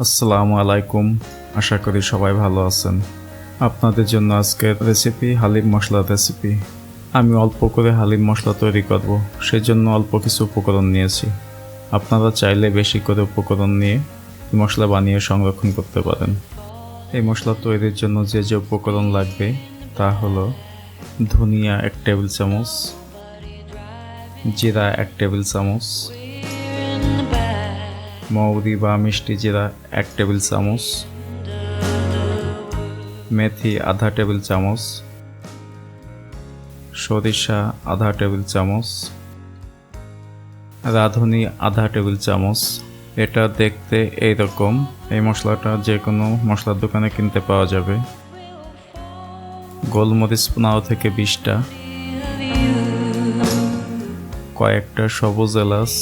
আসসালামু আলাইকুম। আশা করি সবাই ভালো আছেন। আপনাদের জন্য আজকের রেসিপি হালিম মশলার রেসিপি। আমি অল্প করে হালিম মশলা তৈরি করব, সেজন্য অল্প কিছু উপকরণ নিয়েছি। আপনারা চাইলে বেশি করে উপকরণ নিয়ে মশলা বানিয়ে সংরক্ষণ করতে পারেন। এই মশলা তৈরির জন্য যে যে উপকরণ লাগবে তা হলো ধনিয়া 1 টেবিল চামচ, জিরা 1 টেবিল চামচ, মৌরি বা মিষ্টি জিরা 1 টেবিল চামচ, মেথি আধা টেবিল চামচ, সরিষা আধা টেবিল চামচ, রাঁধুনি আধা টেবিল চামচ। এটা দেখতে এইরকম। এই মশলাটা যে কোনো মশলার দোকানে কিনতে পাওয়া যাবে। গোলমরিচ 15 থেকে 20টা, কয়েকটা সবুজ এলাচ,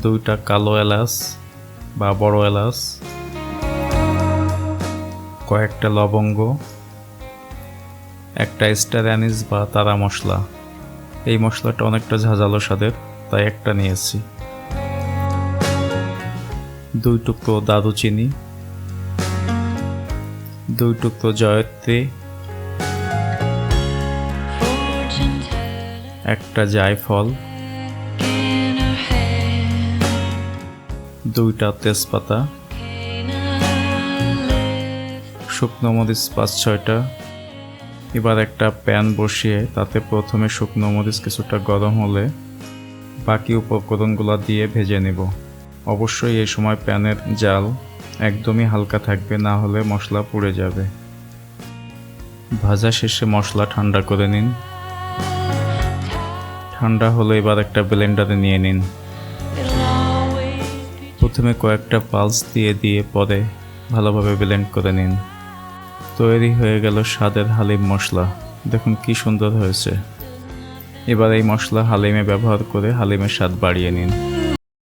2টা কালো এলাচ বা বড় এলাচ, কয়েকটা লবঙ্গ, একটা স্টার অ্যানিস বা তারা মশলা। এই মশলাটা অনেকটা ঝাঁঝালো স্বাদের, তাই একটা নিয়েছি। 2 টুকরো দারুচিনি, 2 টুকরো জয়ত্রী, একটা জায়ফল, 2টা তেজপাতা, শুকনো মরিচ 5-6টা। এবার একটা প্যান বসিয়ে তাতে প্রথমে শুকনো মরিচ কিছুটা গরম হলে বাকি উপকরণগুলো দিয়ে ভেজে নেব। অবশ্যই এই সময় প্যানের জাল একদমই হালকা থাকবে, না হলে মশলা পুড়ে যাবে। ভাজা শেষে মশলা ঠান্ডা করে নিন। ঠান্ডা হলে এবার একটা ব্লেন্ডারে নিয়ে নিন। প্রথমে কয়েকটা পালস দিয়ে পরে ভালোভাবে ব্লেন্ড করে নিন। তৈরি হয়ে গেল স্বাদের হালিম মশলা। দেখুন কি সুন্দর হয়েছে। এবার এই মশলা হালিমে ব্যবহার করে হালিমের স্বাদ বাড়িয়ে নিন।